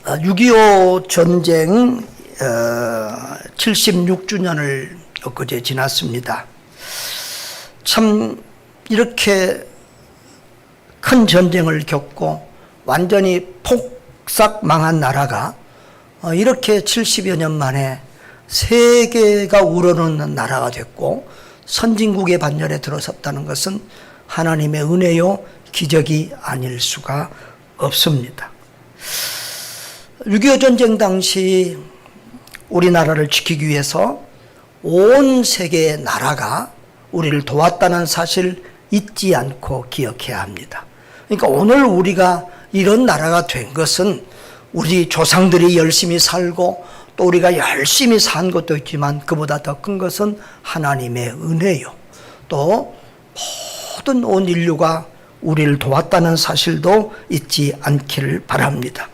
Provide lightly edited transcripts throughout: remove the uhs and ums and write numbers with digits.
6.25 전쟁 76주년을 엊그제 지났습니다. 참 이렇게 큰 전쟁을 겪고 완전히 폭삭 망한 나라가 이렇게 70여 년 만에 세계가 우러러는 나라가 됐고 선진국의 반열에 들어섰다는 것은 하나님의 은혜요 기적이 아닐 수가 없습니다. 6.25 전쟁 당시 우리나라를 지키기 위해서 온 세계의 나라가 우리를 도왔다는 사실 잊지 않고 기억해야 합니다. 그러니까 오늘 우리가 이런 나라가 된 것은 우리 조상들이 열심히 살고 또 우리가 열심히 산 것도 있지만 그보다 더 큰 것은 하나님의 은혜요. 또 모든 온 인류가 우리를 도왔다는 사실도 잊지 않기를 바랍니다.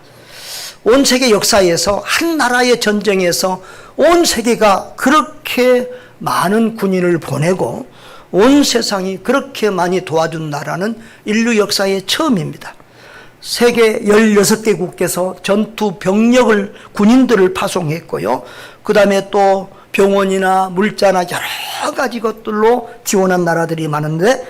온 세계 역사에서 한 나라의 전쟁에서 온 세계가 그렇게 많은 군인을 보내고 온 세상이 그렇게 많이 도와준 나라는 인류 역사의 처음입니다. 세계 16개국께서 전투 병력을 군인들을 파송했고요. 그 다음에 또 병원이나 물자나 여러 가지 것들로 지원한 나라들이 많은데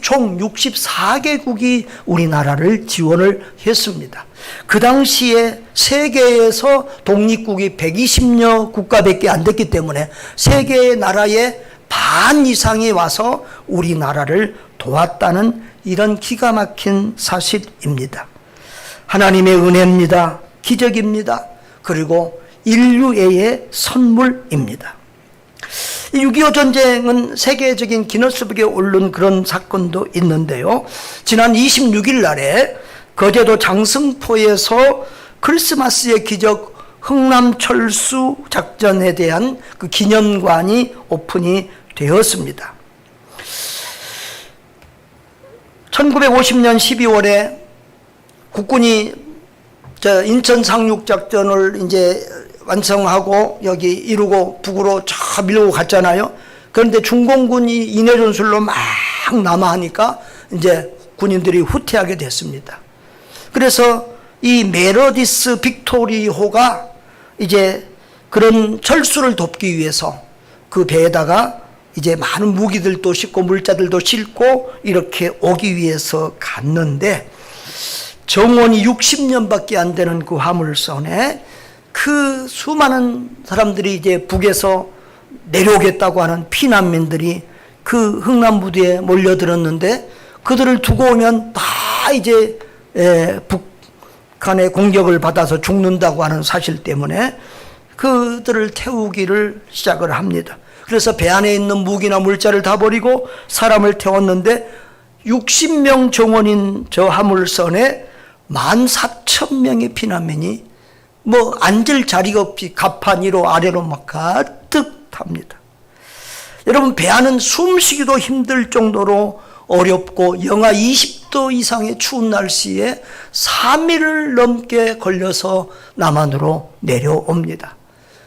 총 64개국이 우리나라를 지원을 했습니다. 그 당시에 세계에서 독립국이 120여 국가밖에 안 됐기 때문에 세계의 나라의 반 이상이 와서 우리나라를 도왔다는 이런 기가 막힌 사실입니다. 하나님의 은혜입니다. 기적입니다. 그리고 인류애의 선물입니다. 6.25 전쟁은 세계적인 기네스북에 오른 그런 사건도 있는데요. 지난 26일 날에 거제도 장승포에서 크리스마스의 기적 흥남철수 작전에 대한 그 기념관이 오픈이 되었습니다. 1950년 12월에 국군이 인천 상륙작전을 이제 완성하고 여기 이루고 북으로 쫙 밀고 갔잖아요. 그런데 중공군이 인해전술로 막 남하하니까 이제 군인들이 후퇴하게 됐습니다. 그래서 이 메르디스 빅토리호가 이제 그런 철수를 돕기 위해서 그 배에다가 이제 많은 무기들도 싣고 물자들도 싣고 이렇게 오기 위해서 갔는데 정원이 60년밖에 안 되는 그 화물선에 그 수많은 사람들이 이제 북에서 내려오겠다고 하는 피난민들이 그 흥남부두에 몰려들었는데 그들을 두고 오면 다 이제 북한의 공격을 받아서 죽는다고 하는 사실 때문에 그들을 태우기를 시작을 합니다. 그래서 배 안에 있는 무기나 물자를 다 버리고 사람을 태웠는데 60명 정원인 저 화물선에 14,000명의 피난민이 뭐 앉을 자리가 없이 갑판 위로 아래로 막 가득 탑니다. 여러분 배 안은 숨쉬기도 힘들 정도로 어렵고 영하 20도 이상의 추운 날씨에 3일을 넘게 걸려서 남한으로 내려옵니다.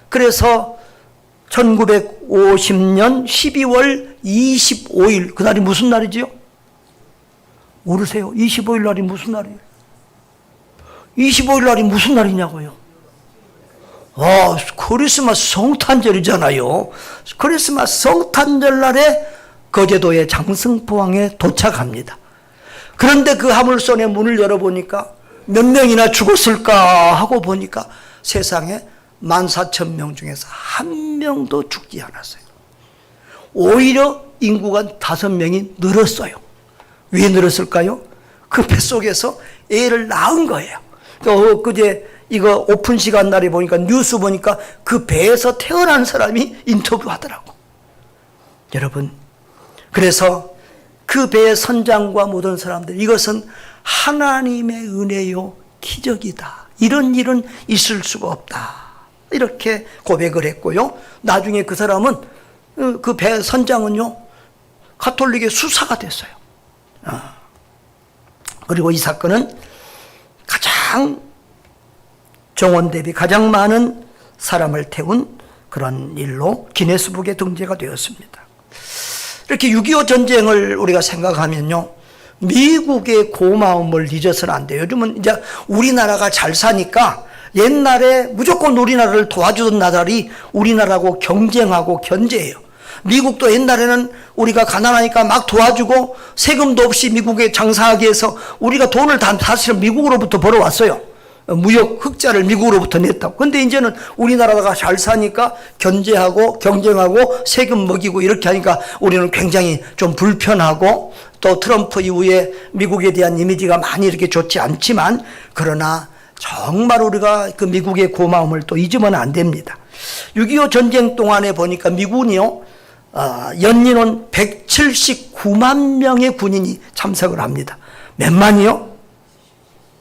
그래서 1950년 12월 25일 그날이 무슨 날이지요? 모르세요? 25일 날이 무슨 날이에요? 25일 날이 무슨 날이냐고요? 크리스마스 성탄절이잖아요. 크리스마스 성탄절 날에 거제도의 장승포항에 도착합니다. 그런데 그 화물선의 문을 열어보니까 몇 명이나 죽었을까 하고 보니까 세상에 14,000명 중에서 한 명도 죽지 않았어요. 오히려 인구가 5명이 늘었어요. 왜 늘었을까요? 그 뱃속에서 애를 낳은 거예요. 그제 이거 오픈 시간 날에 보니까 뉴스 보니까 그 배에서 태어난 사람이 인터뷰하더라고. 여러분, 그래서 그 배의 선장과 모든 사람들 이것은 하나님의 은혜요 기적이다. 이런 일은 있을 수가 없다. 이렇게 고백을 했고요. 나중에 그 사람은 그 배 선장은요 가톨릭의 수사가 됐어요. 그리고 이 사건은 가장 정원 대비 가장 많은 사람을 태운 그런 일로 기네스북에 등재가 되었습니다. 이렇게 6.25 전쟁을 우리가 생각하면요, 미국의 고마움을 잊어서는 안 돼요. 요즘은 이제 우리나라가 잘 사니까 옛날에 무조건 우리나라를 도와주던 나라들이 우리나라하고 경쟁하고 견제해요. 미국도 옛날에는 우리가 가난하니까 막 도와주고 세금도 없이 미국에 장사하게 해서 우리가 돈을 다 사실은 미국으로부터 벌어왔어요. 무역 흑자를 미국으로부터 냈다고. 근데 이제는 우리나라가 잘 사니까 견제하고 경쟁하고 세금 먹이고 이렇게 하니까 우리는 굉장히 좀 불편하고, 또 트럼프 이후에 미국에 대한 이미지가 많이 이렇게 좋지 않지만, 그러나 정말 우리가 그 미국의 고마움을 또 잊으면 안 됩니다. 6.25 전쟁 동안에 보니까 미군이요, 연인원 179만 명의 군인이 참석을 합니다. 몇 만이요?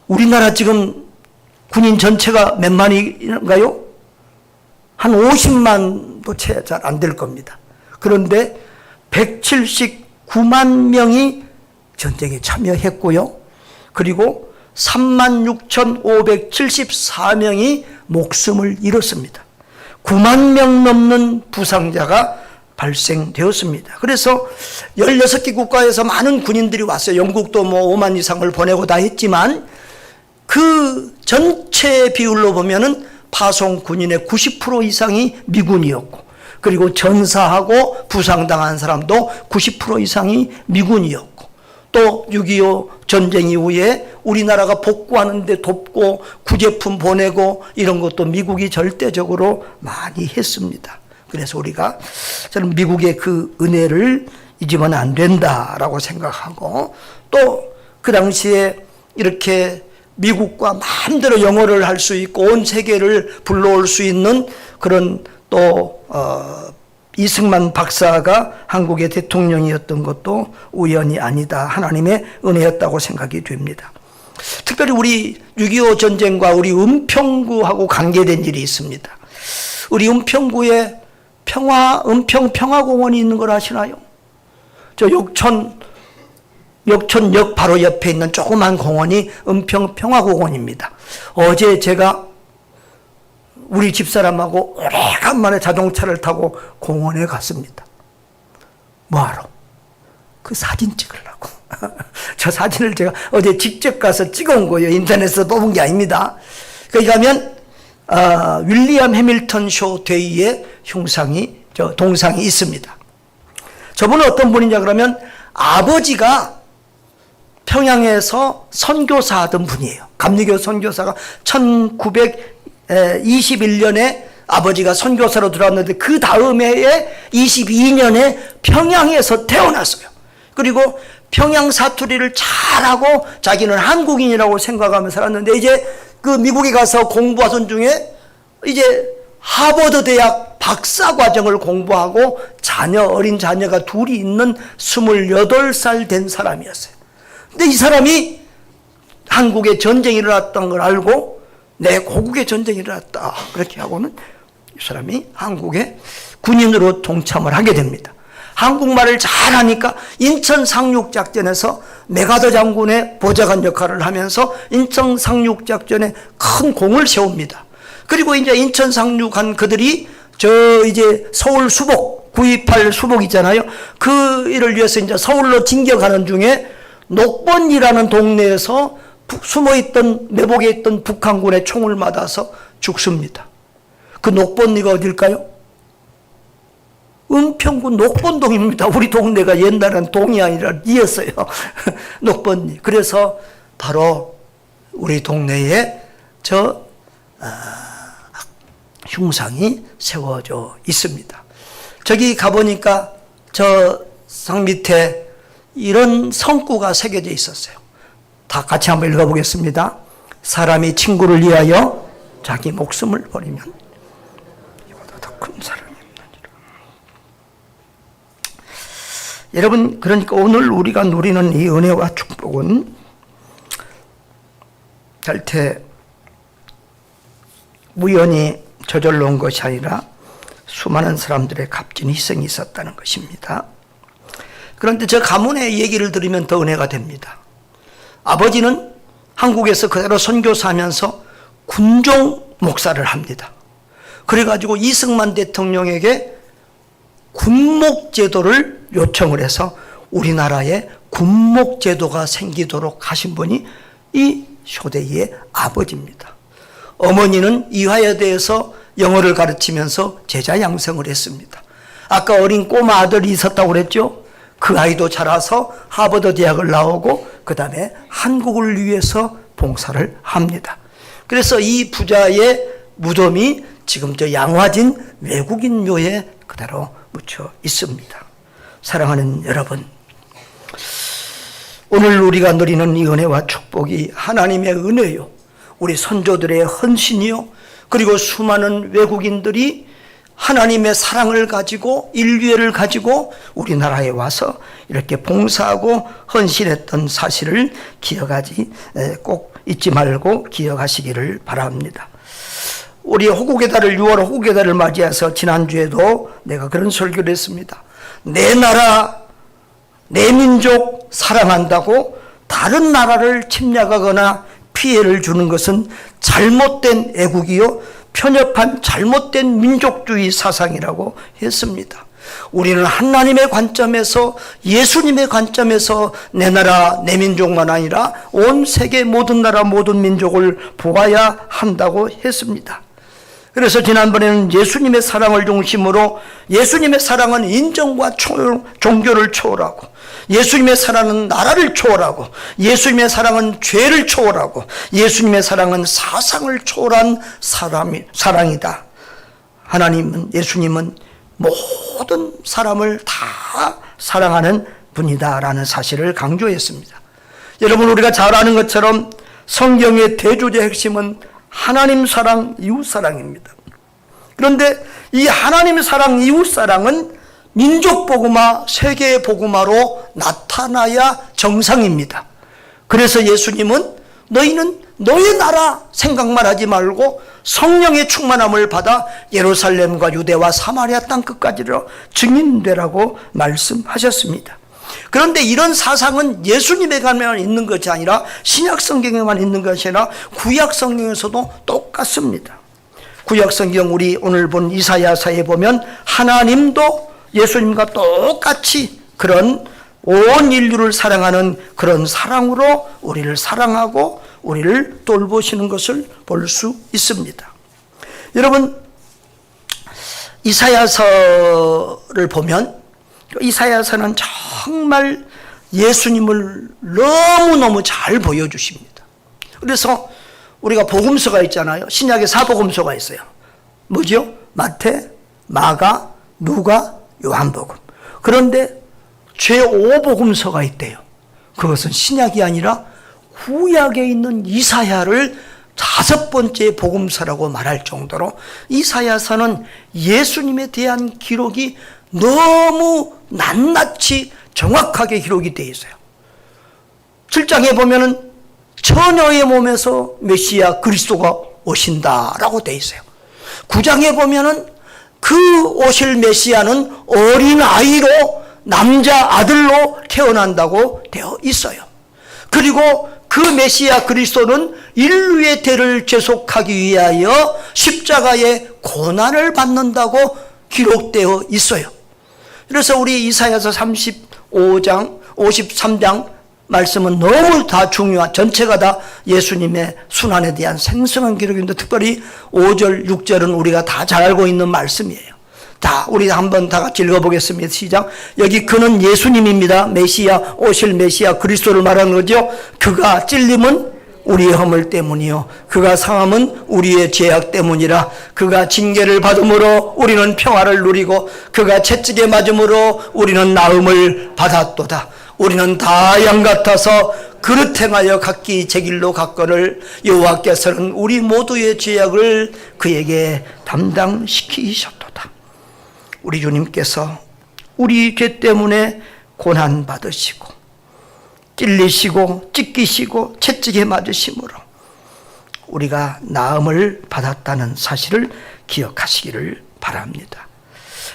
우리나라 지금 군인 전체가 몇 만인가요? 한 50만도 채 잘 안 될 겁니다. 그런데 179만 명이 전쟁에 참여했고요. 그리고 36,574명이 목숨을 잃었습니다. 9만 명 넘는 부상자가 발생되었습니다. 그래서 16개 국가에서 많은 군인들이 왔어요. 영국도 뭐 5만 이상을 보내고 다 했지만, 그 전체 비율로 보면은 파송 군인의 90% 이상이 미군이었고, 그리고 전사하고 부상당한 사람도 90% 이상이 미군이었고, 또 6.25 전쟁 이후에 우리나라가 복구하는 데 돕고 구제품 보내고 이런 것도 미국이 절대적으로 많이 했습니다. 그래서 우리가, 저는 미국의 그 은혜를 잊으면 안 된다라고 생각하고, 또 그 당시에 이렇게 미국과 마음대로 영어를 할 수 있고 온 세계를 불러올 수 있는 그런 또 이승만 박사가 한국의 대통령이었던 것도 우연이 아니다, 하나님의 은혜였다고 생각이 됩니다. 특별히 우리 6.25 전쟁과 우리 은평구하고 관계된 일이 있습니다. 우리 은평구에 은평 평화공원이 있는 걸 아시나요? 저 역촌역 바로 옆에 있는 조그만 공원이 은평 평화공원입니다. 어제 제가 우리 집사람하고 오래간만에 자동차를 타고 공원에 갔습니다. 뭐하러? 그 사진 찍으려고. 저 사진을 제가 어제 직접 가서 찍어온 거예요. 인터넷에서 뽑은 게 아닙니다. 거기 가면 윌리엄 해밀턴 쇼 데이의 동상이 있습니다. 저분은 어떤 분이냐 그러면, 아버지가 평양에서 선교사 하던 분이에요. 감리교 선교사가 1921년에 아버지가 선교사로 들어왔는데, 그 다음 해에 22년에 평양에서 태어났어요. 그리고 평양 사투리를 잘하고 자기는 한국인이라고 생각하며 살았는데, 이제 그 미국에 가서 공부하던 중에 이제 하버드 대학 박사 과정을 공부하고 어린 자녀가 둘이 있는 28살 된 사람이었어요. 근데 이 사람이 한국에 전쟁이 일어났던 걸 알고, 내 고국에 전쟁이 일어났다, 그렇게 하고는 이 사람이 한국에 군인으로 동참을 하게 됩니다. 한국말을 잘하니까 인천 상륙작전에서 메가더 장군의 보좌관 역할을 하면서 인천 상륙작전에 큰 공을 세웁니다. 그리고 이제 인천 상륙한 그들이 이제 서울 수복, 9.28 수복 있잖아요. 그 일을 위해서 이제 서울로 진격하는 중에 녹번이라는 동네에서 숨어있던, 내복에 있던 북한군의 총을 맞아서 죽습니다. 그 녹번리가 어딜까요? 은평구 녹번동입니다. 우리 동네가 옛날엔 동이 아니라 리였어요. 녹번리. 그래서 바로 우리 동네에 흉상이 세워져 있습니다. 저기 가보니까 저 상 밑에 이런 성구가 새겨져 있었어요. 다 같이 한번 읽어보겠습니다. 사람이 친구를 위하여 자기 목숨을 버리면 이보다 더 큰 사랑이 없느니라. 여러분, 그러니까 오늘 우리가 누리는 이 은혜와 축복은 절대 우연히 저절로 온 것이 아니라 수많은 사람들의 값진 희생이 있었다는 것입니다. 그런데 저 가문의 얘기를 들으면 더 은혜가 됩니다. 아버지는 한국에서 그대로 선교사하면서 군종 목사를 합니다. 그래가지고 이승만 대통령에게 군목제도를 요청을 해서 우리나라에 군목제도가 생기도록 하신 분이 이 쇼데이의 아버지입니다. 어머니는 이화에 대해서 영어를 가르치면서 제자 양성을 했습니다. 아까 어린 꼬마 아들이 있었다고 그랬죠? 그 아이도 자라서 하버드 대학을 나오고 그 다음에 한국을 위해서 봉사를 합니다. 그래서 이 부자의 무덤이 지금 저 양화진 외국인 묘에 그대로 묻혀 있습니다. 사랑하는 여러분, 오늘 우리가 누리는 이 은혜와 축복이 하나님의 은혜요, 우리 선조들의 헌신이요, 그리고 수많은 외국인들이 하나님의 사랑을 가지고 인류애를 가지고 우리나라에 와서 이렇게 봉사하고 헌신했던 사실을 꼭 잊지 말고 기억하시기를 바랍니다. 우리 호국의 달을 6월 호국의 달을 맞이해서 지난주에도 내가 그런 설교를 했습니다. 내 나라, 내 민족 사랑한다고 다른 나라를 침략하거나 피해를 주는 것은 잘못된 애국이요, 편협한 잘못된 민족주의 사상이라고 했습니다. 우리는 하나님의 관점에서, 예수님의 관점에서 내 나라, 내 민족만 아니라 온 세계 모든 나라, 모든 민족을 보아야 한다고 했습니다. 그래서 지난번에는 예수님의 사랑을 중심으로, 예수님의 사랑은 인정과 종교를 초월하고, 예수님의 사랑은 나라를 초월하고, 예수님의 사랑은 죄를 초월하고, 예수님의 사랑은 사상을 초월한 사랑이다. 하나님은, 예수님은 모든 사람을 다 사랑하는 분이다 라는 사실을 강조했습니다. 여러분, 우리가 잘 아는 것처럼 성경의 대조제 핵심은 하나님 사랑, 이웃 사랑입니다. 그런데 이 하나님 사랑, 이웃 사랑은 민족 복음화, 세계 복음화로 나타나야 정상입니다. 그래서 예수님은 너희는 너희 나라 생각만 하지 말고 성령의 충만함을 받아 예루살렘과 유대와 사마리아 땅 끝까지로 증인되라고 말씀하셨습니다. 그런데 이런 사상은 예수님에게만 있는 것이 아니라 신약 성경에만 있는 것이 아니라 구약 성경에서도 똑같습니다. 구약 성경 우리 오늘 본 이사야서에 보면 하나님도 예수님과 똑같이 그런 온 인류를 사랑하는 그런 사랑으로 우리를 사랑하고 우리를 돌보시는 것을 볼 수 있습니다. 여러분, 이사야서를 보면 이사야서는 정말 예수님을 너무너무 잘 보여주십니다. 그래서 우리가 복음서가 있잖아요. 신약에 4복음서가 있어요. 뭐죠? 마태, 마가, 누가, 요한복음. 그런데 제5복음서가 있대요. 그것은 신약이 아니라 구약에 있는 이사야를 5번째 복음서라고 말할 정도로 이사야서는 예수님에 대한 기록이 너무 낱낱이 정확하게 기록이 되어 있어요. 7장에 보면은 처녀의 몸에서 메시아 그리스도가 오신다라고 되어 있어요. 9장에 보면은 그 오실 메시아는 어린 아이로 남자 아들로 태어난다고 되어 있어요. 그리고 그 메시아 그리스도는 인류의 대를 제속하기 위하여 십자가의 고난을 받는다고 기록되어 있어요. 그래서 우리 이사야서 35장, 53장 말씀은 너무 다 중요한, 전체가 다 예수님의 순환에 대한 생생한 기록인데 특별히 5절, 6절은 우리가 다 잘 알고 있는 말씀이에요. 자, 우리 한번 다 같이 읽어보겠습니다. 시작. 여기 그는 예수님입니다. 메시아, 오실 메시아 그리스도를 말하는 거죠. 그가 찔림은 우리의 허물 때문이요, 그가 상함은 우리의 죄악 때문이라. 그가 징계를 받음으로 우리는 평화를 누리고 그가 채찍에 맞음으로 우리는 나음을 받았도다. 우리는 다 양 같아서 그릇 행하여 각기 제 길로 갔거늘 여호와께서는 우리 모두의 죄악을 그에게 담당시키셨도다. 우리 주님께서 우리 죄 때문에 고난 받으시고 찔리시고 찢기시고 채찍에 맞으심으로 우리가 나음을 받았다는 사실을 기억하시기를 바랍니다.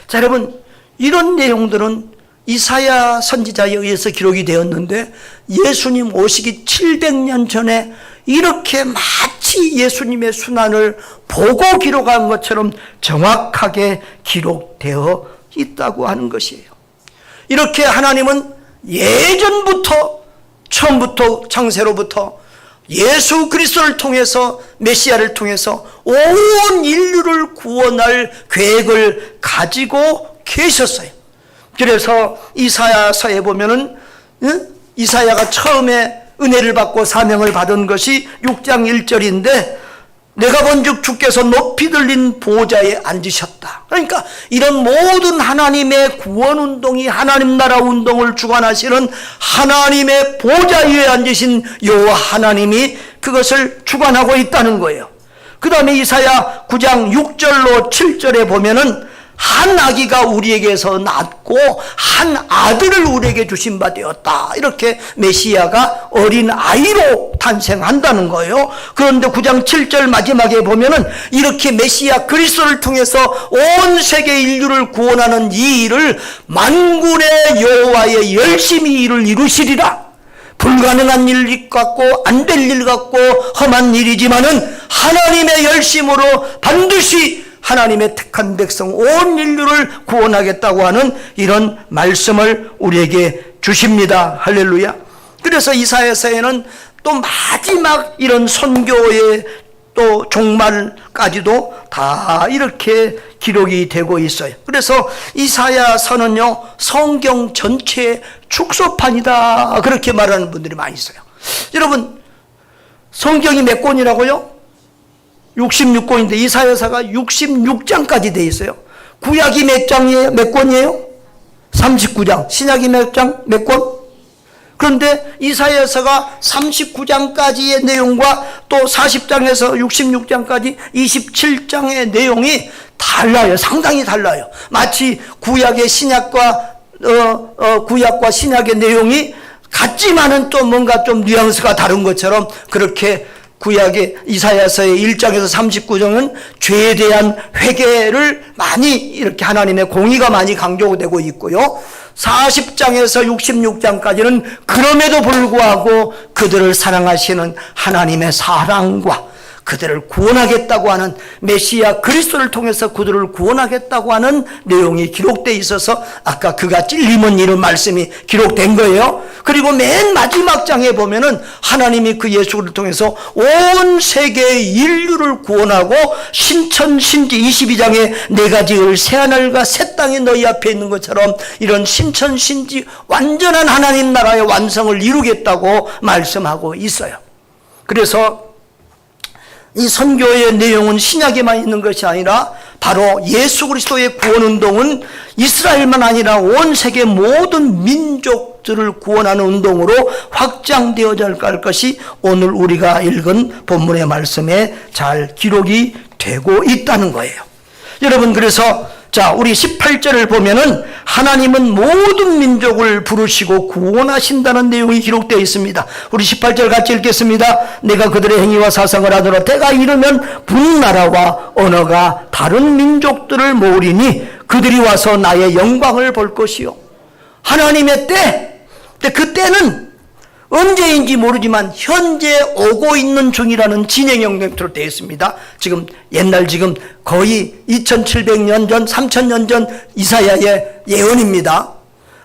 자, 여러분, 이런 내용들은 이사야 선지자에 의해서 기록이 되었는데 예수님 오시기 700년 전에 이렇게 마치 예수님의 순환을 보고 기록한 것처럼 정확하게 기록되어 있다고 하는 것이에요. 이렇게 하나님은 예전부터, 처음부터, 창세로부터 예수 그리스도를 통해서, 메시아를 통해서 온 인류를 구원할 계획을 가지고 계셨어요. 그래서 이사야서에 보면은 이사야가 처음에 은혜를 받고 사명을 받은 것이 6장 1절인데 내가 본즉 주께서 높이 들린 보좌에 앉으셨다. 그러니까 이런 모든 하나님의 구원 운동이, 하나님 나라 운동을 주관하시는 하나님의 보좌 위에 앉으신 여호와 하나님이 그것을 주관하고 있다는 거예요. 그 다음에 이사야 9장 6절로 7절에 보면은 한 아기가 우리에게서 낳고 한 아들을 우리에게 주신 바 되었다. 이렇게 메시아가 어린 아이로 탄생한다는 거예요. 그런데 9장 7절 마지막에 보면은 이렇게 메시아 그리스도를 통해서 온 세계 인류를 구원하는 이 일을 만군의 여호와의 열심히 일을 이루시리라. 불가능한 일 같고 안 될 일 같고 험한 일이지만은 하나님의 열심으로 반드시 하나님의 택한 백성 온 인류를 구원하겠다고 하는 이런 말씀을 우리에게 주십니다. 할렐루야. 그래서 이사야서에는 또 마지막 이런 선교의 또 종말까지도 다 이렇게 기록이 되고 있어요. 그래서 이사야서는요, 성경 전체의 축소판이다, 그렇게 말하는 분들이 많이 있어요. 여러분, 성경이 몇 권이라고요? 66권인데 이사야서가 66장까지 돼 있어요. 구약이 몇 장이에요? 몇 권이에요? 39장. 신약이 몇 장? 몇 권? 그런데 이사야서가 39장까지의 내용과 또 40장에서 66장까지 27장의 내용이 달라요. 상당히 달라요. 마치 구약의 신약과 구약과 신약의 내용이 같지만은 또 뭔가 좀 뉘앙스가 다른 것처럼 그렇게 구약의 이사야서의 1장에서 39장은 죄에 대한 회개를 많이 이렇게 하나님의 공의가 많이 강조되고 있고요. 40장에서 66장까지는 그럼에도 불구하고 그들을 사랑하시는 하나님의 사랑과 그들을 구원하겠다고 하는 메시아 그리스도를 통해서 그들을 구원하겠다고 하는 내용이 기록되어 있어서 아까 그가 찔림은 이런 말씀이 기록된 거예요. 그리고 맨 마지막 장에 보면은 하나님이 그 예수를 통해서 온 세계의 인류를 구원하고 신천신지 22장에 내가 지을 새하늘과 새 땅이 너희 앞에 있는 것처럼 이런 신천신지 완전한 하나님 나라의 완성을 이루겠다고 말씀하고 있어요. 그래서 이 선교의 내용은 신약에만 있는 것이 아니라 바로 예수 그리스도의 구원운동은 이스라엘만 아니라 온 세계 모든 민족들을 구원하는 운동으로 확장되어져 갈 것이 오늘 우리가 읽은 본문의 말씀에 잘 기록이 되고 있다는 거예요. 여러분, 그래서 자, 우리 18절을 보면은 하나님은 모든 민족을 부르시고 구원하신다는 내용이 기록되어 있습니다. 우리 18절 같이 읽겠습니다. 내가 그들의 행위와 사상을 하더라. 때가 이르면 분나라와 언어가 다른 민족들을 모으리니 그들이 와서 나의 영광을 볼 것이요. 하나님의 때, 그 때는 언제인지 모르지만 현재 오고 있는 중이라는 진행형 멘트로 되어 있습니다. 지금 지금 거의 2700년 전, 3000년 전 이사야의 예언입니다.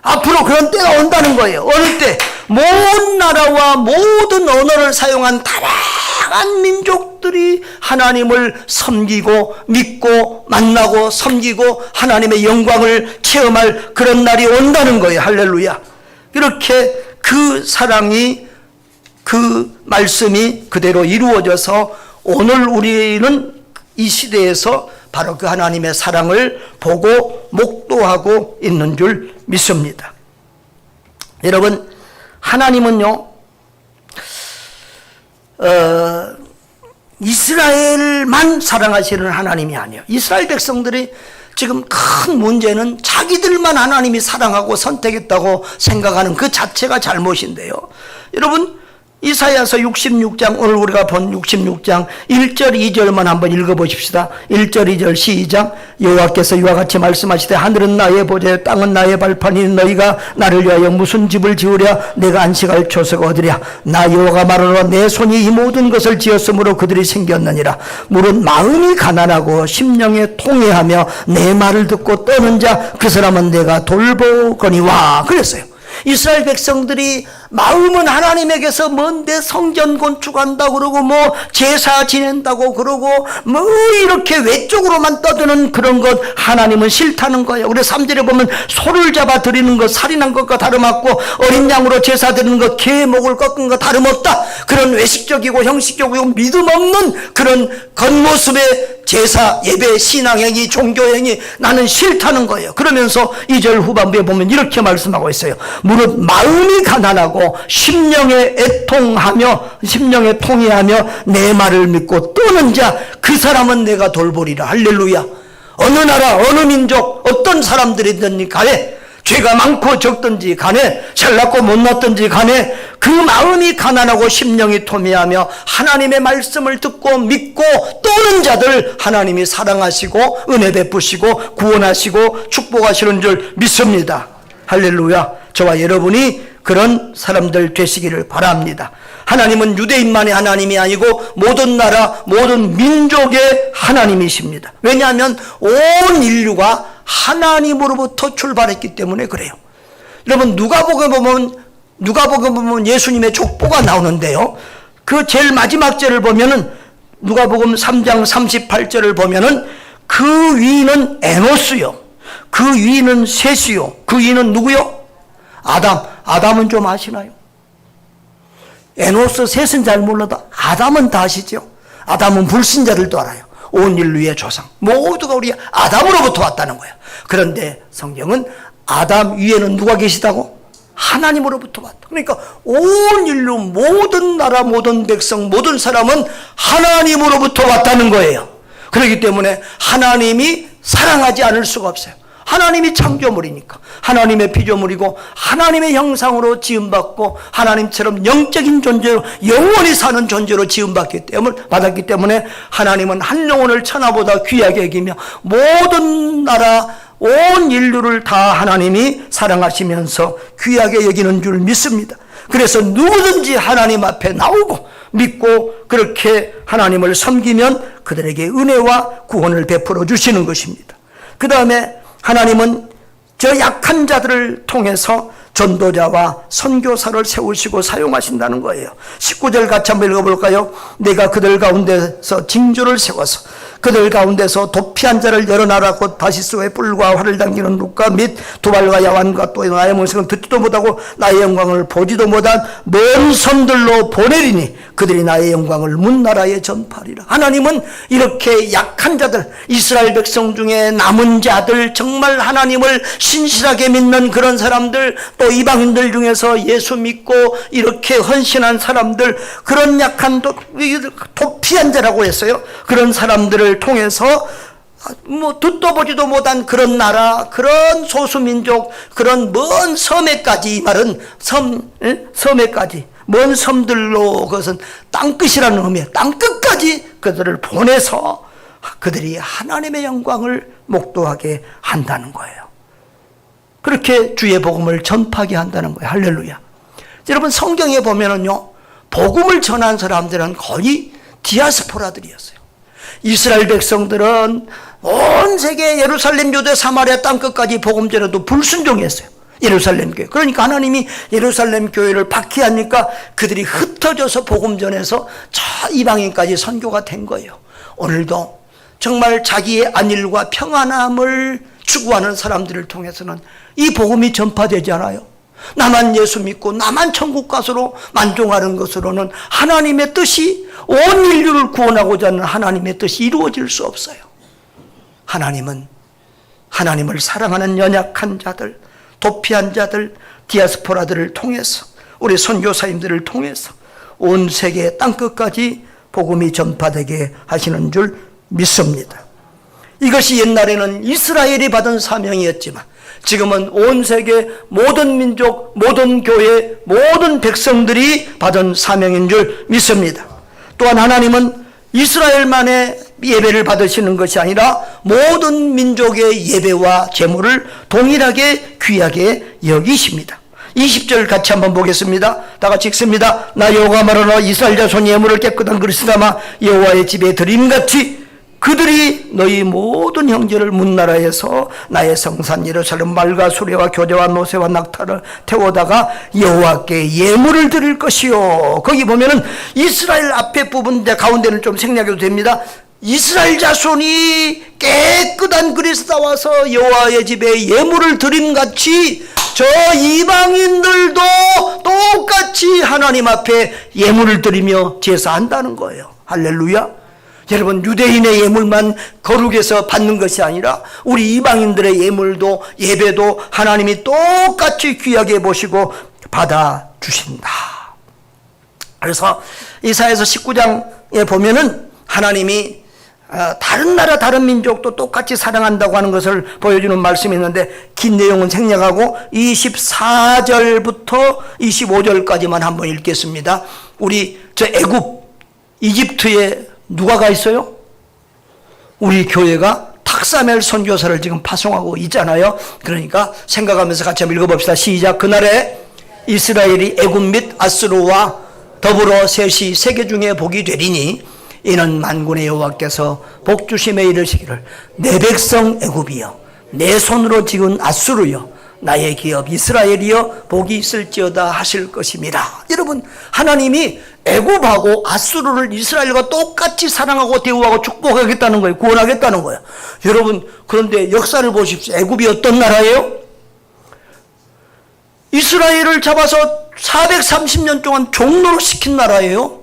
앞으로 그런 때가 온다는 거예요. 어느 때 모든 나라와 모든 언어를 사용한 다양한 민족들이 하나님을 섬기고 믿고 만나고 섬기고 하나님의 영광을 체험할 그런 날이 온다는 거예요. 할렐루야. 이렇게 그 사랑이, 그 말씀이 그대로 이루어져서 오늘 우리는 이 시대에서 바로 그 하나님의 사랑을 보고 목도하고 있는 줄 믿습니다. 여러분, 하나님은요, 이스라엘만 사랑하시는 하나님이 아니에요. 이스라엘 백성들이 지금 큰 문제는 자기들만 하나님이 사랑하고 선택했다고 생각하는 그 자체가 잘못인데요. 여러분, 이사야서 66장, 오늘 우리가 본 66장 1절 2절만 한번 읽어보십시다. 1절 2절 시작. 여호와께서 이와 같이 말씀하시되 하늘은 나의 보좌 땅은 나의 발판이니 너희가 나를 위하여 무슨 집을 지으랴. 내가 안식할 초소가 어디랴. 나 여호와가 말하노라. 내 손이 이 모든 것을 지었으므로 그들이 생겼느니라. 물은 마음이 가난하고 심령에 통회하며 내 말을 듣고 떠는 자 그 사람은 내가 돌보거니와. 그랬어요. 이스라엘 백성들이 마음은 하나님에게서 먼데 성전 건축한다고 그러고 뭐 제사 지낸다고 그러고 뭐 이렇게 외적으로만 떠드는 그런 것 하나님은 싫다는 거예요. 그래서 3절에 보면 소를 잡아 드리는 것 살인한 것과 다름없고 어린 양으로 제사 드리는 것 개 목을 꺾은 것 다름없다. 그런 외식적이고 형식적이고 믿음 없는 그런 겉모습의 제사, 예배, 신앙행위, 종교행위 나는 싫다는 거예요. 그러면서 2절 후반부에 보면 이렇게 말씀하고 있어요. 무릇 마음이 가난하고 심령에 통회하며 내 말을 믿고 떠는 자 그 사람은 내가 돌보리라. 할렐루야. 어느 나라 어느 민족 어떤 사람들이든지 간에 죄가 많고 적든지 간에 잘났고 못났든지 간에 그 마음이 가난하고 심령이 토미하며 하나님의 말씀을 듣고 믿고 떠는 자들 하나님이 사랑하시고 은혜 베푸시고 구원하시고 축복하시는 줄 믿습니다. 할렐루야. 저와 여러분이 그런 사람들 되시기를 바랍니다. 하나님은 유대인만의 하나님이 아니고 모든 나라 모든 민족의 하나님이십니다. 왜냐하면 온 인류가 하나님으로부터 출발했기 때문에 그래요. 여러분 누가복음 보면 예수님의 족보가 나오는데요. 그 제일 마지막 절을 보면은 누가복음 3장 38절을 보면은 그 위는 에노스요. 그 위는 셋이요. 그 위는 누구요? 아담은 좀 아시나요? 에노스 셋은 잘 몰라도 아담은 다 아시죠? 아담은 불신자들도 알아요. 온 인류의 조상 모두가 우리 아담으로부터 왔다는 거예요. 그런데 성경은 아담 위에는 누가 계시다고? 하나님으로부터 왔다. 그러니까 온 인류 모든 나라 모든 백성 모든 사람은 하나님으로부터 왔다는 거예요. 그렇기 때문에 하나님이 사랑하지 않을 수가 없어요. 하나님이 창조물이니까 하나님의 피조물이고 하나님의 형상으로 지음받고 하나님처럼 영적인 존재로 영원히 사는 존재로 지음받았기 때문에 하나님은 한 영혼을 천하보다 귀하게 여기며 모든 나라 온 인류를 다 하나님이 사랑하시면서 귀하게 여기는 줄 믿습니다. 그래서 누구든지 하나님 앞에 나오고 믿고 그렇게 하나님을 섬기면 그들에게 은혜와 구원을 베풀어 주시는 것입니다. 그 다음에 하나님은 저 약한 자들을 통해서 전도자와 선교사를 세우시고 사용하신다는 거예요. 19절 같이 한번 읽어볼까요? 내가 그들 가운데서 징조를 세워서 그들 가운데서 도피한 자를 여러 나라 곧 다시스의 뿔과 활을 당기는 룩과 및 두발과 야완과 또 나의 모습을 듣지도 못하고 나의 영광을 보지도 못한 먼 섬들로 보내리니 그들이 나의 영광을 문 나라에 전파하리라. 하나님은 이렇게 약한 자들 이스라엘 백성 중에 남은 자들 정말 하나님을 신실하게 믿는 그런 사람들 또 이방인들 중에서 예수 믿고 이렇게 헌신한 사람들 그런 약한 도피한 자라고 했어요. 그런 사람들을 통해서 듣도 보지도 못한 그런 나라 그런 소수민족 그런 먼 섬에까지 이 말은 섬에까지 먼 섬들로 그것은 땅끝이라는 의미예요. 땅끝까지 그들을 보내서 그들이 하나님의 영광을 목도하게 한다는 거예요. 그렇게 주의 복음을 전파하게 한다는 거예요. 할렐루야. 여러분 성경에 보면은요 복음을 전한 사람들은 거의 디아스포라들이었어요. 이스라엘 백성들은 온 세계 예루살렘 유대 사마리아 땅끝까지 복음 전해도 불순종했어요. 예루살렘 교회. 그러니까 하나님이 예루살렘 교회를 박해하니까 그들이 흩어져서 복음 전해서 저 이방인까지 선교가 된 거예요. 오늘도 정말 자기의 안일과 평안함을 추구하는 사람들을 통해서는 이 복음이 전파되지 않아요. 나만 예수 믿고 나만 천국 가서로 만족하는 것으로는 하나님의 뜻이 온 인류를 구원하고자 하는 하나님의 뜻이 이루어질 수 없어요. 하나님은 하나님을 사랑하는 연약한 자들, 도피한 자들, 디아스포라들을 통해서 우리 선교사님들을 통해서 온 세계 땅끝까지 복음이 전파되게 하시는 줄 믿습니다. 이것이 옛날에는 이스라엘이 받은 사명이었지만 지금은 온 세계 모든 민족, 모든 교회, 모든 백성들이 받은 사명인 줄 믿습니다. 또한 하나님은 이스라엘만의 예배를 받으시는 것이 아니라 모든 민족의 예배와 제물을 동일하게 귀하게 여기십니다. 20절 같이 한번 보겠습니다. 다 같이 읽습니다. 나 여호와 말하노 이스라엘 자손이 예물을 깨끗한 그릇에 담아 여호와의 집에 드림같이 그들이 너희 모든 형제를 문나라에서 나의 성산 예루살렘 말과 수레와 교대와 노새와 낙타를 태워다가 여호와께 예물을 드릴 것이요. 거기 보면은 이스라엘 앞에 부분 가운데는 좀 생략해도 됩니다. 이스라엘 자손이 깨끗한 그리스도 나와서 여호와의 집에 예물을 드림같이 저 이방인들도 똑같이 하나님 앞에 예물을 드리며 제사한다는 거예요. 할렐루야. 여러분, 유대인의 예물만 거룩해서 받는 것이 아니라 우리 이방인들의 예물도 예배도 하나님이 똑같이 귀하게 보시고 받아주신다. 그래서 이사야서 19장에 보면은 하나님이 다른 나라 다른 민족도 똑같이 사랑한다고 하는 것을 보여주는 말씀이 있는데 긴 내용은 생략하고 24절부터 25절까지만 한번 읽겠습니다. 우리 저 애굽 이집트에 누가 가 있어요? 우리 교회가 탁사멜 선교사를 지금 파송하고 있잖아요. 그러니까 생각하면서 같이 한번 읽어봅시다. 시작. 그날에 이스라엘이 애굽 및 아스루와 더불어 셋이 세계 중에 복이 되리니 이는 만군의 여호와께서 복주심에 이르시기를 내 백성 애굽이여 내 손으로 지은 아수르여 나의 기업 이스라엘이여 복이 있을지어다 하실 것입니다. 여러분, 하나님이 애굽하고 아수르를 이스라엘과 똑같이 사랑하고 대우하고 축복하겠다는 거예요. 구원하겠다는 거예요. 여러분, 그런데 역사를 보십시오. 애굽이 어떤 나라예요? 이스라엘을 잡아서 430년 동안 종노로 시킨 나라예요.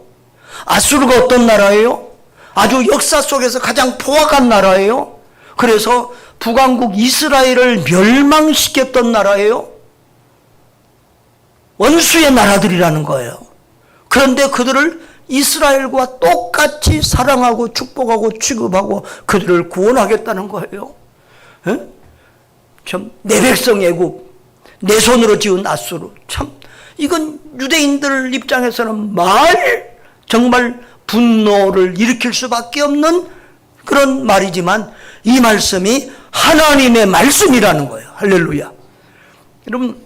아수르가 어떤 나라예요? 아주 역사 속에서 가장 포악한 나라예요. 그래서 북왕국 이스라엘을 멸망시켰던 나라예요. 원수의 나라들이라는 거예요. 그런데 그들을 이스라엘과 똑같이 사랑하고 축복하고 취급하고 그들을 구원하겠다는 거예요. 참, 내 백성 애굽, 내 손으로 지은 아수르. 참, 이건 유대인들 입장에서는 정말 분노를 일으킬 수밖에 없는 그런 말이지만 이 말씀이 하나님의 말씀이라는 거예요. 할렐루야. 여러분,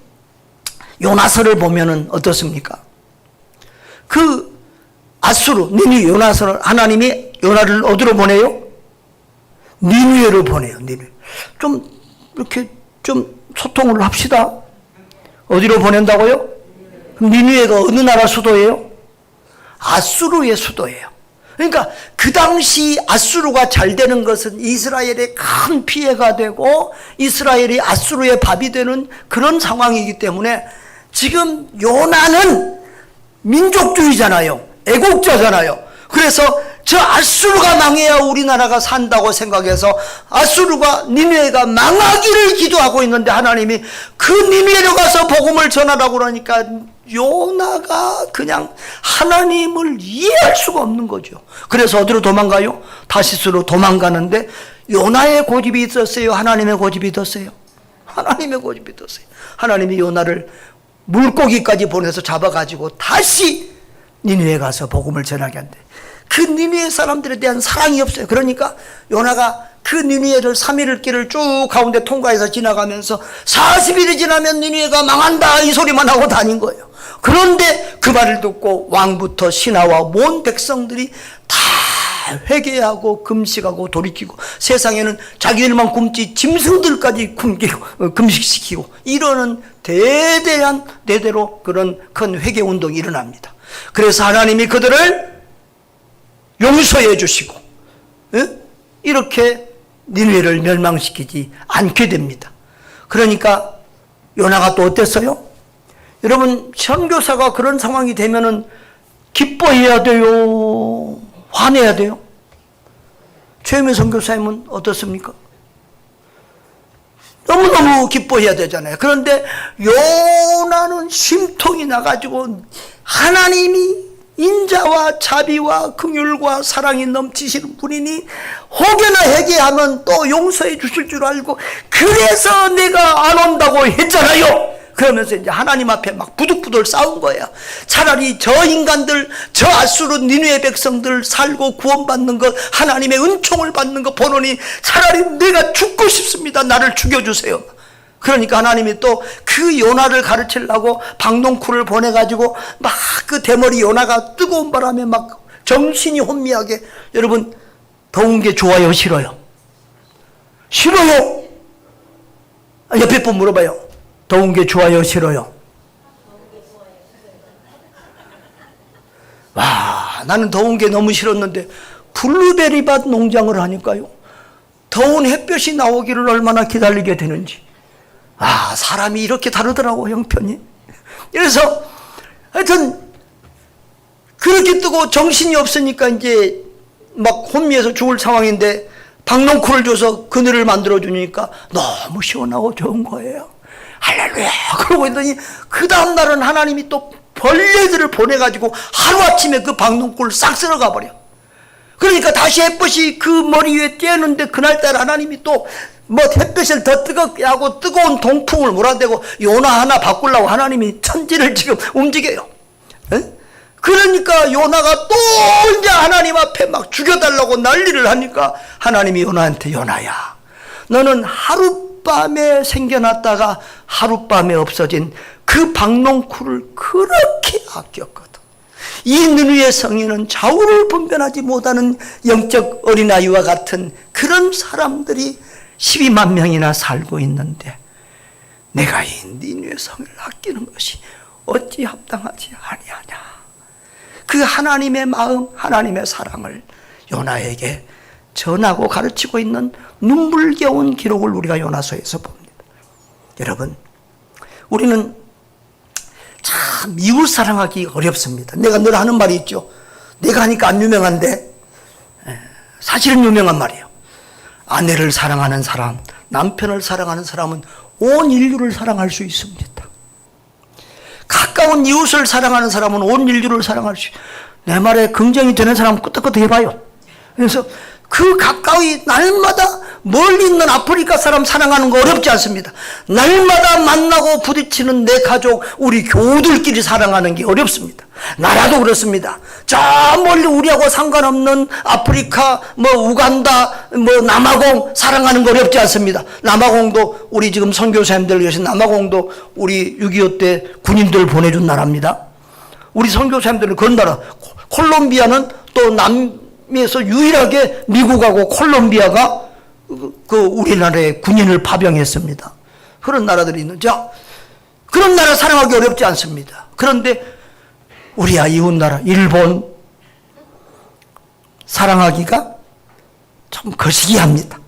요나서를 보면은 어떻습니까? 그 아수르, 니누에 요나서를 하나님이 요나를 어디로 보내요? 니누에로 보내요. 니누에. 좀 이렇게 좀 소통을 합시다. 어디로 보낸다고요? 그럼 니누에가 어느 나라 수도예요? 아수르의 수도예요. 그러니까 그 당시 아수르가 잘 되는 것은 이스라엘에 큰 피해가 되고 이스라엘이 아수르의 밥이 되는 그런 상황이기 때문에 지금 요나는 민족주의잖아요. 애국자잖아요. 그래서 저 아수르가 망해야 우리나라가 산다고 생각해서 아수르가 니느웨가 망하기를 기도하고 있는데 하나님이 그 니느웨로 가서 복음을 전하라고 그러니까 요나가 그냥 하나님을 이해할 수가 없는 거죠. 그래서 어디로 도망가요? 다시스로 도망가는데 요나의 고집이 있었어요? 하나님의 고집이 있었어요? 하나님의 고집이 있었어요. 하나님이 요나를 물고기까지 보내서 잡아가지고 다시 니느웨에 가서 복음을 전하게 한대. 그 니느웨 사람들에 대한 사랑이 없어요. 그러니까 요나가 그 니느웨를 3일 길을 쭉 가운데 통과해서 지나가면서 40일이 지나면 니느웨가 망한다 이 소리만 하고 다닌 거예요. 그런데 그 말을 듣고 왕부터 신하와 온 백성들이 다 회개하고 금식하고 돌이키고 세상에는 자기들만 굶지 짐승들까지 굶기고 금식시키고 이러는 대대한 대대로 그런 큰 회개 운동이 일어납니다. 그래서 하나님이 그들을 용서해 주시고 이렇게 니느웨를 멸망시키지 않게 됩니다. 그러니까 요나가 또 어땠어요? 여러분, 선교사가 그런 상황이 되면은 기뻐해야 돼요? 화내야 돼요? 최유미 선교사님은 어떻습니까? 너무너무 기뻐해야 되잖아요. 그런데 요나는 심통이 나가지고 하나님이 인자와 자비와 긍휼과 사랑이 넘치시는 분이니 혹여나 회개하면 또 용서해 주실 줄 알고 그래서 내가 안 온다고 했잖아요. 그러면서 이제 하나님 앞에 막 부들부들 싸운 거예요. 차라리 저 인간들, 저 아수르 니느웨 백성들 살고 구원받는 것, 하나님의 은총을 받는 것 보노니 차라리 내가 죽고 싶습니다. 나를 죽여주세요. 그러니까 하나님이 또 그 요나를 가르치려고 박농쿨을 보내가지고 막 그 대머리 요나가 뜨거운 바람에 막 정신이 혼미하게, 여러분 더운 게 좋아요, 싫어요? 싫어요. 옆에 분 물어봐요. 더운 게 좋아요, 싫어요? 와, 나는 더운 게 너무 싫었는데 블루베리밭 농장을 하니까요, 더운 햇볕이 나오기를 얼마나 기다리게 되는지. 아, 사람이 이렇게 다르더라고, 형편이. 그래서 하여튼 그렇게 뜨고 정신이 없으니까 이제 막 혼미해서 죽을 상황인데 박농쿨을 줘서 그늘을 만들어 주니까 너무 시원하고 좋은 거예요. 할렐루야. 그러고 있더니 그 다음 날은 하나님이 또 벌레들을 보내가지고 하루아침에 그 박농쿨을 싹 쓸어가 버려. 그러니까 다시 햇볕이 그 머리 위에 쬐는데 그날따라 하나님이 또 뭐 햇볕을 더 뜨겁게 하고 뜨거운 동풍을 몰아대고 요나 하나 바꾸려고 하나님이 천지를 지금 움직여요. 에? 그러니까 요나가 또 이제 하나님 앞에 막 죽여달라고 난리를 하니까 하나님이 요나한테, 요나야, 너는 하룻밤에 생겨났다가 하룻밤에 없어진 그 박농쿨을 그렇게 아꼈거든. 이 느느의 성인은 좌우를 분별하지 못하는 영적 어린아이와 같은 그런 사람들이 12만 명이나 살고 있는데 내가 이 니느의 성을 아끼는 것이 어찌 합당하지 아니하냐. 그 하나님의 마음, 하나님의 사랑을 요나에게 전하고 가르치고 있는 눈물겨운 기록을 우리가 요나서에서 봅니다. 여러분, 우리는 참 이웃 사랑하기 어렵습니다. 내가 늘 하는 말이 있죠. 내가 하니까 안 유명한데 사실은 유명한 말이에요. 아내를 사랑하는 사람, 남편을 사랑하는 사람은 온 인류를 사랑할 수 있습니다. 가까운 이웃을 사랑하는 사람은 온 인류를 사랑할 수 있어요. 내 말에 긍정이 되는 사람은 끄떡끄떡 해봐요. 그래서 그 가까이 날마다 멀리 있는 아프리카 사람 사랑하는 거 어렵지 않습니다. 날마다 만나고 부딪히는 내 가족, 우리 교우들끼리 사랑하는 게 어렵습니다. 나라도 그렇습니다. 저 멀리 우리하고 상관없는 아프리카, 뭐 우간다, 뭐 남아공 사랑하는 거 어렵지 않습니다. 남아공도 우리 지금 선교사님들 계신 남아공도 우리 6.25 때 군인들 보내준 나라입니다. 우리 선교사님들은 그런 나라. 콜롬비아는 또 남미에서 유일하게 미국하고 콜롬비아가 그 우리나라에 군인을 파병했습니다. 그런 나라들이 있는. 자, 그런 나라 사랑하기 어렵지 않습니다. 그런데 우리야 이웃 나라 일본 사랑하기가 좀 거시기합니다.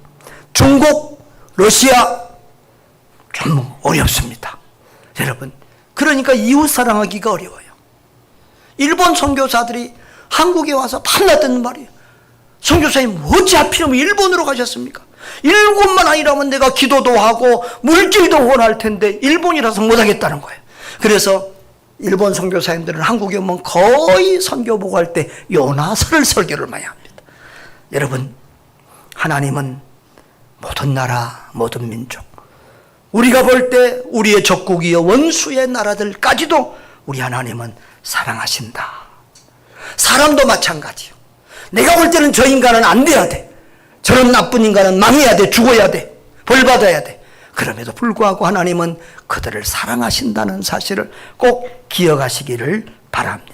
중국, 러시아 좀 어렵습니다. 여러분, 그러니까 이웃 사랑하기가 어려워요. 일본 선교사들이 한국에 와서 밤낮 듣는 말이에요. 선교사님 어찌 하필이면 일본으로 가셨습니까? 일본만 아니라면 내가 기도도 하고 물질도 후원할 텐데 일본이라서 못하겠다는 거예요. 그래서 일본 선교사님들은 한국에 오면 거의 선교 보고할 때 요나서를 설교를 많이 합니다. 여러분, 하나님은 모든 나라, 모든 민족, 우리가 볼 때 우리의 적국이여 원수의 나라들까지도 우리 하나님은 사랑하신다. 사람도 마찬가지요. 내가 볼 때는 저 인간은 안 돼야 돼. 저런 나쁜 인간은 망해야 돼. 죽어야 돼. 벌 받아야 돼. 그럼에도 불구하고 하나님은 그들을 사랑하신다는 사실을 꼭 기억하시기를 바랍니다.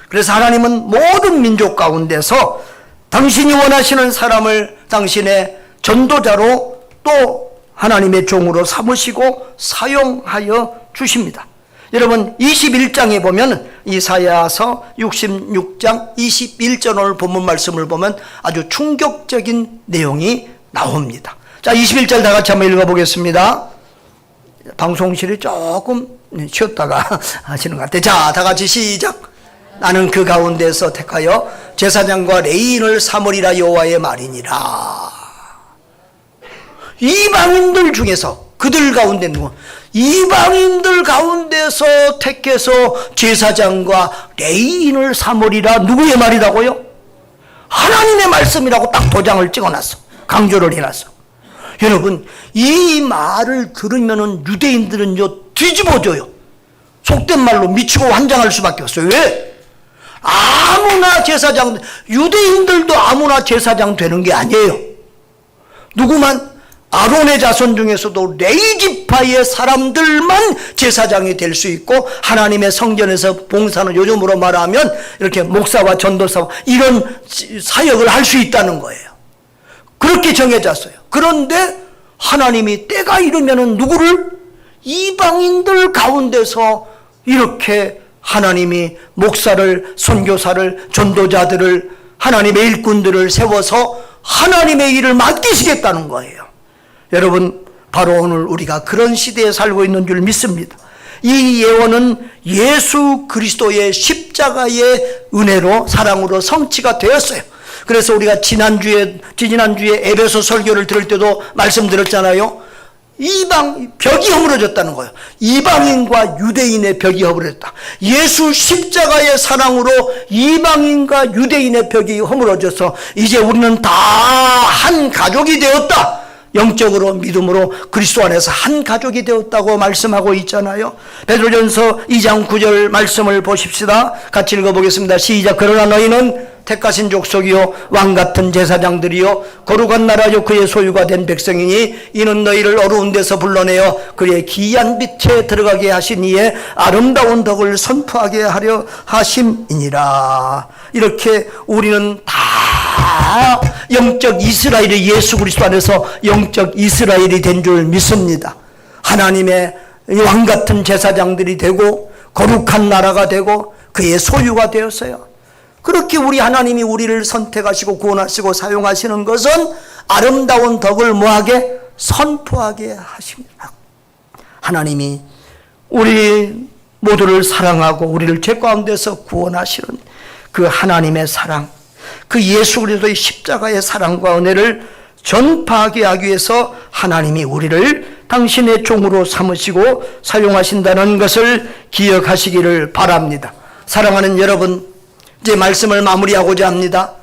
그래서 하나님은 모든 민족 가운데서 당신이 원하시는 사람을 당신의 전도자로 또 하나님의 종으로 삼으시고 사용하여 주십니다. 여러분, 21장에 보면 이사야서 66장 21절 본문 말씀을 보면 아주 충격적인 내용이 나옵니다. 자, 21절 다 같이 한번 읽어보겠습니다. 방송실이 조금 쉬었다가 하시는 것 같아요. 자, 다 같이 시작. 나는 그 가운데서 택하여 제사장과 레위인을 삼으리라 여호와의 말이니라. 이방인들 중에서, 그들 가운데 누구? 이방인들 가운데서 택해서 제사장과 레위인을 삼으리라. 누구의 말이라고요? 하나님의 말씀이라고 딱 도장을 찍어놨어. 강조를 해놨어. 여러분, 이 말을 들으면은 유대인들은요 뒤집어져요. 속된 말로 미치고 환장할 수밖에 없어요. 왜? 아무나 제사장, 유대인들도 아무나 제사장 되는 게 아니에요. 누구만 아론의 자손 중에서도 레위 지파의 사람들만 제사장이 될 수 있고 하나님의 성전에서 봉사는 요즘으로 말하면 이렇게 목사와 전도사와 이런 사역을 할 수 있다는 거예요. 그렇게 정해졌어요. 그런데 하나님이 때가 이르면은 누구를? 이방인들 가운데서 이렇게 하나님이 목사를, 선교사를, 전도자들을, 하나님의 일꾼들을 세워서 하나님의 일을 맡기시겠다는 거예요. 여러분, 바로 오늘 우리가 그런 시대에 살고 있는 줄 믿습니다. 이 예언은 예수 그리스도의 십자가의 은혜로, 사랑으로 성취가 되었어요. 그래서 우리가 지난주에 에베소 설교를 들을 때도 말씀드렸잖아요. 벽이 허물어졌다는 거예요. 이방인과 유대인의 벽이 허물어졌다. 예수 십자가의 사랑으로 이방인과 유대인의 벽이 허물어져서 이제 우리는 다 한 가족이 되었다. 영적으로 믿음으로 그리스도 안에서 한 가족이 되었다고 말씀하고 있잖아요. 베드로전서 2장 9절 말씀을 보십시다. 같이 읽어보겠습니다. 시작. 그러나 너희는 택하신 족속이요 왕같은 제사장들이요 거룩한 나라요 그의 소유가 된 백성이니 이는 너희를 어두운 데서 불러내어 그의 기이한 빛에 들어가게 하신 이의 아름다운 덕을 선포하게 하려 하심이니라. 이렇게 우리는 다 영적 이스라엘이 예수 그리스도 안에서 영적 이스라엘이 된 줄 믿습니다. 하나님의 왕같은 제사장들이 되고 거룩한 나라가 되고 그의 소유가 되었어요. 그렇게 우리 하나님이 우리를 선택하시고 구원하시고 사용하시는 것은 아름다운 덕을 뭐하게? 선포하게 하십니다. 하나님이 우리 모두를 사랑하고 우리를 죄 가운데서 구원하시는 그 하나님의 사랑, 그 예수 그리스도의 십자가의 사랑과 은혜를 전파하게 하기 위해서 하나님이 우리를 당신의 종으로 삼으시고 사용하신다는 것을 기억하시기를 바랍니다. 사랑하는 여러분, 이제 말씀을 마무리하고자 합니다.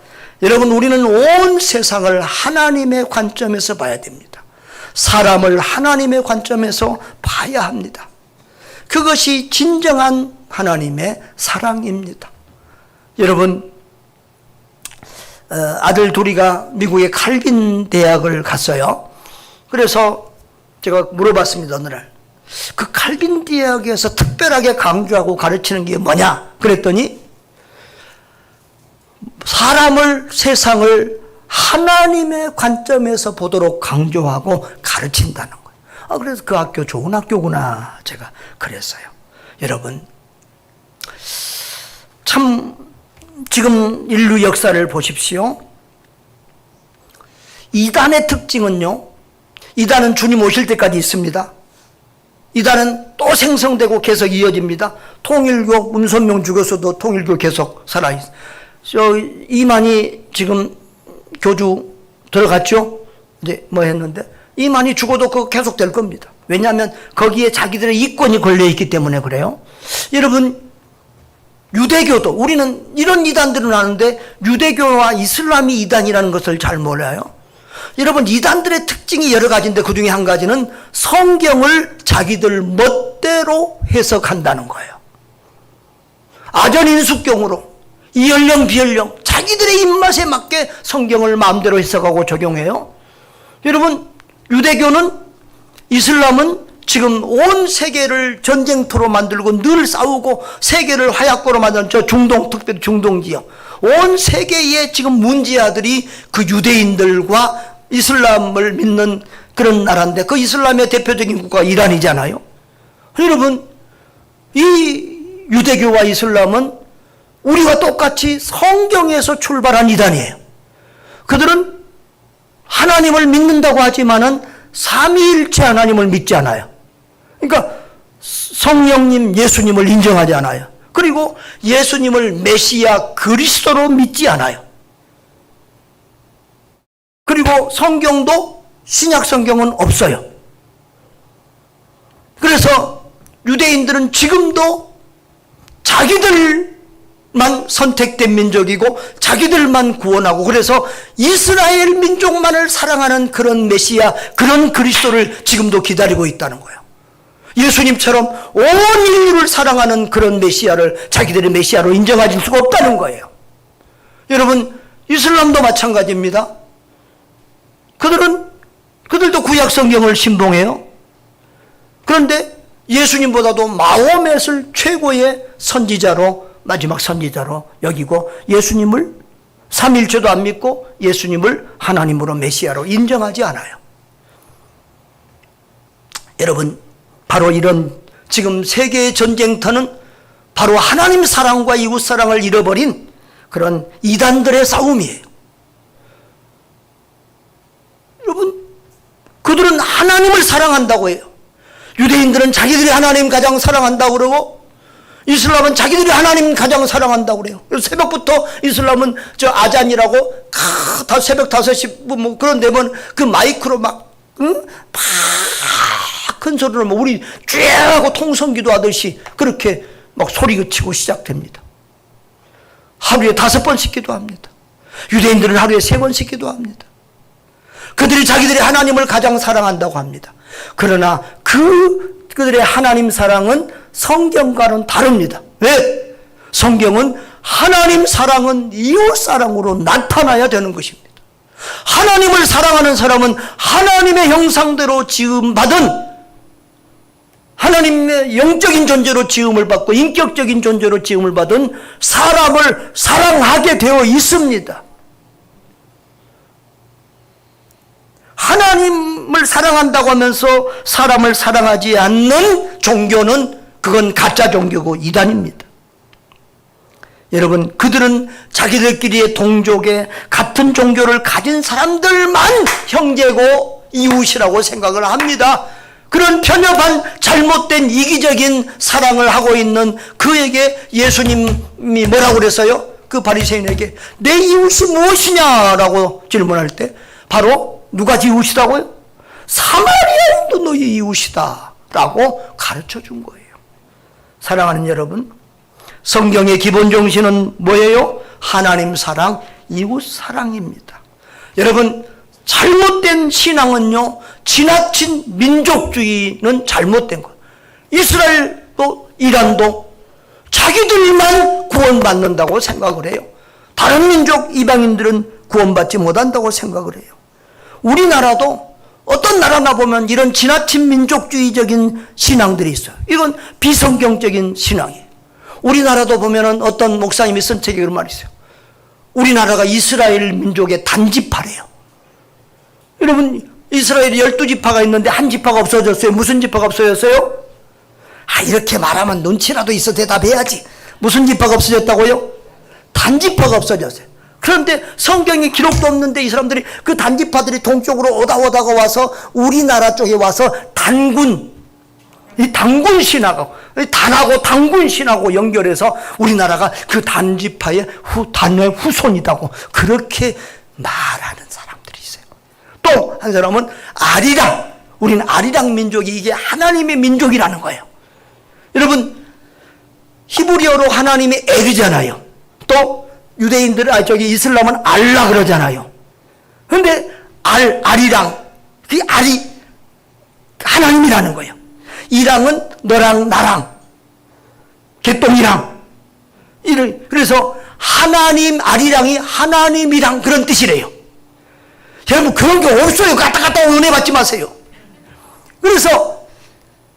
여러분, 우리는 온 세상을 하나님의 관점에서 봐야 됩니다. 사람을 하나님의 관점에서 봐야 합니다. 그것이 진정한 하나님의 사랑입니다. 여러분, 아들 둘이가 미국의 칼빈 대학을 갔어요. 그래서 제가 물어봤습니다. 어느 날 그 칼빈 대학에서 특별하게 강조하고 가르치는 게 뭐냐 그랬더니 사람을, 세상을 하나님의 관점에서 보도록 강조하고 가르친다는 거예요. 그래서 그 학교 좋은 학교구나 제가 그랬어요. 여러분, 참 지금 인류 역사를 보십시오. 이단의 특징은요, 이단은 주님 오실 때까지 있습니다. 이단은 또 생성되고 계속 이어집니다. 통일교 문선명 죽었어도 통일교 계속 살아있어요. 이만희 지금 교주 들어갔죠? 이제 뭐 했는데 이만희 죽어도 그거 계속 될 겁니다. 왜냐하면 거기에 자기들의 이권이 걸려있기 때문에 그래요. 여러분, 유대교도, 우리는 이런 이단들은 아는데 유대교와 이슬람이 이단이라는 것을 잘 몰라요. 여러분, 이단들의 특징이 여러 가지인데 그 중에 한 가지는 성경을 자기들 멋대로 해석한다는 거예요. 아전인수경으로 이연령 비연령 자기들의 입맛에 맞게 성경을 마음대로 해석하고 적용해요. 여러분, 유대교는, 이슬람은 지금 온 세계를 전쟁터로 만들고 늘 싸우고 세계를 화약고로 만드는 저 중동, 특별히 중동 지역, 온 세계의 지금 문지아들이 그 유대인들과 이슬람을 믿는 그런 나라인데 그 이슬람의 대표적인 국가가 이란이잖아요. 여러분, 이 유대교와 이슬람은 우리와 똑같이 성경에서 출발한 이단이에요. 그들은 하나님을 믿는다고 하지만은 삼위일체 하나님을 믿지 않아요. 그러니까 성령님, 예수님을 인정하지 않아요. 그리고 예수님을 메시아 그리스도로 믿지 않아요. 그리고 성경도, 신약 성경은 없어요. 그래서 유대인들은 지금도 자기들만 선택된 민족이고 자기들만 구원하고, 그래서 이스라엘 민족만을 사랑하는 그런 메시아, 그런 그리스도를 지금도 기다리고 있다는 거예요. 예수님처럼 온 인류를 사랑하는 그런 메시아를 자기들의 메시아로 인정할 수가 없다는 거예요. 여러분, 이슬람도 마찬가지입니다. 그들도 구약 성경을 신봉해요. 그런데 예수님보다도 마호멧을 최고의 선지자로, 마지막 선지자로 여기고 예수님을 삼일체도 안 믿고 예수님을 하나님으로 메시아로 인정하지 않아요. 여러분, 바로 이런 지금 세계의 전쟁터는 바로 하나님 사랑과 이웃 사랑을 잃어버린 그런 이단들의 싸움이에요. 여러분, 그들은 하나님을 사랑한다고 해요. 유대인들은 자기들이 하나님 가장 사랑한다고 그러고, 이슬람은 자기들이 하나님 가장 사랑한다고 그래요. 새벽부터 이슬람은 저 아잔이라고 다 새벽 5시 뭐 그런 데면 그 마이크로 막 큰 소리로 뭐 우리 쫙 하고 통성기도 하듯이 그렇게 막 소리치고 시작됩니다. 하루에 5번씩 기도합니다. 유대인들은 하루에 3번씩 기도합니다. 그들이 자기들이 하나님을 가장 사랑한다고 합니다. 그러나 그들의 하나님 사랑은 성경과는 다릅니다. 왜? 성경은 하나님 사랑은 이웃 사랑으로 나타나야 되는 것입니다. 하나님을 사랑하는 사람은 하나님의 형상대로 지음받은, 하나님의 영적인 존재로 지음을 받고 인격적인 존재로 지음을 받은 사람을 사랑하게 되어 있습니다. 하나님을 사랑한다고 하면서 사람을 사랑하지 않는 종교는 그건 가짜 종교고 이단입니다. 여러분, 그들은 자기들끼리의 동족의 같은 종교를 가진 사람들만 형제고 이웃이라고 생각을 합니다. 그런 편협한 잘못된 이기적인 사랑을 하고 있는 그에게 예수님이 뭐라고 그랬어요? 그 바리새인에게 내 이웃이 무엇이냐라고 질문할 때 바로 누가 이웃이라고요? 사마리아인도 너희 이웃이다 라고 가르쳐 준 거예요. 사랑하는 여러분, 성경의 기본 정신은 뭐예요? 하나님 사랑, 이웃 사랑입니다. 여러분, 잘못된 신앙은요, 지나친 민족주의는 잘못된 거예요. 이스라엘도 이란도 자기들만 구원받는다고 생각을 해요. 다른 민족 이방인들은 구원받지 못한다고 생각을 해요. 우리나라도 어떤 나라나 보면 이런 지나친 민족주의적인 신앙들이 있어요. 이건 비성경적인 신앙이에요. 우리나라도 보면은 어떤 목사님이 쓴 책에 그런 말이 있어요. 우리나라가 이스라엘 민족의 단지파래요. 여러분, 이스라엘이 12지파가 있는데 한 지파가 없어졌어요. 무슨 지파가 없어졌어요? 이렇게 말하면 눈치라도 있어 대답해야지. 무슨 지파가 없어졌다고요? 단지파가 없어졌어요. 그런데 성경에 기록도 없는데 이 사람들이 그 단지파들이 동쪽으로 오다가 와서 우리나라 쪽에 와서 이 단군 신하고 단하고 단군 신하고 연결해서 우리나라가 그 단지파의 단의 후손이라고 그렇게 말하는 사람들이 있어요. 또 한 사람은 아리랑, 우리는 아리랑 민족이 이게 하나님의 민족이라는 거예요. 여러분, 히브리어로 하나님이 엘이잖아요. 또 유대인들은 이슬람은 알라 그러잖아요. 그런데 아리랑, 그 알이 하나님이라는 거예요. 이랑은 너랑 나랑 개똥이랑, 그래서 하나님, 아리랑이 하나님이랑 그런 뜻이래요. 여러분, 그런 게 없어요. 갔다 은혜 받지 마세요. 그래서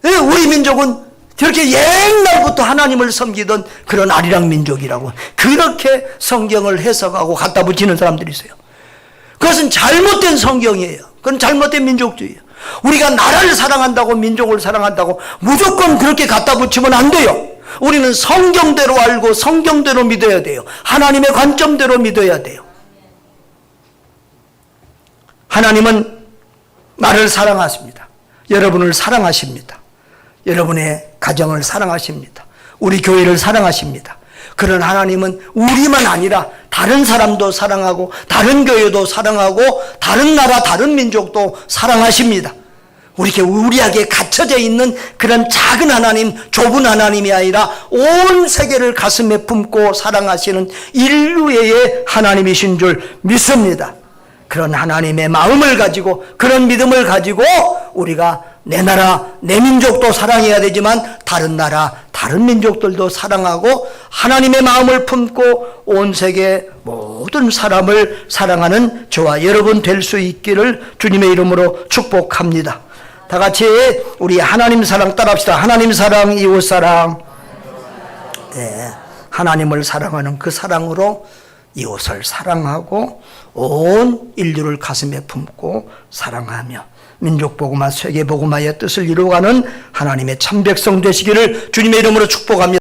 우리 민족은 저렇게 옛날부터 하나님을 섬기던 그런 아리랑 민족이라고 그렇게 성경을 해석하고 갖다 붙이는 사람들이 있어요. 그것은 잘못된 성경이에요. 그건 잘못된 민족주의예요. 우리가 나라를 사랑한다고 민족을 사랑한다고 무조건 그렇게 갖다 붙이면 안 돼요. 우리는 성경대로 알고 성경대로 믿어야 돼요. 하나님의 관점대로 믿어야 돼요. 하나님은 나를 사랑하십니다. 여러분을 사랑하십니다. 여러분의 가정을 사랑하십니다. 우리 교회를 사랑하십니다. 그런 하나님은 우리만 아니라 다른 사람도 사랑하고 다른 교회도 사랑하고 다른 나라 다른 민족도 사랑하십니다. 우리에게 갇혀져 있는 그런 작은 하나님, 좁은 하나님이 아니라 온 세계를 가슴에 품고 사랑하시는 인류의 하나님이신 줄 믿습니다. 그런 하나님의 마음을 가지고 그런 믿음을 가지고 우리가 내 나라, 내 민족도 사랑해야 되지만 다른 나라, 다른 민족들도 사랑하고 하나님의 마음을 품고 온 세계 모든 사람을 사랑하는 저와 여러분 될 수 있기를 주님의 이름으로 축복합니다. 다 같이 우리 하나님 사랑 따라합시다. 하나님 사랑, 이웃 사랑. 네, 하나님을 사랑하는 그 사랑으로 이웃을 사랑하고 온 인류를 가슴에 품고 사랑하며 민족복음화 세계복음화의 뜻을 이루어가는 하나님의 참 백성 되시기를 주님의 이름으로 축복합니다.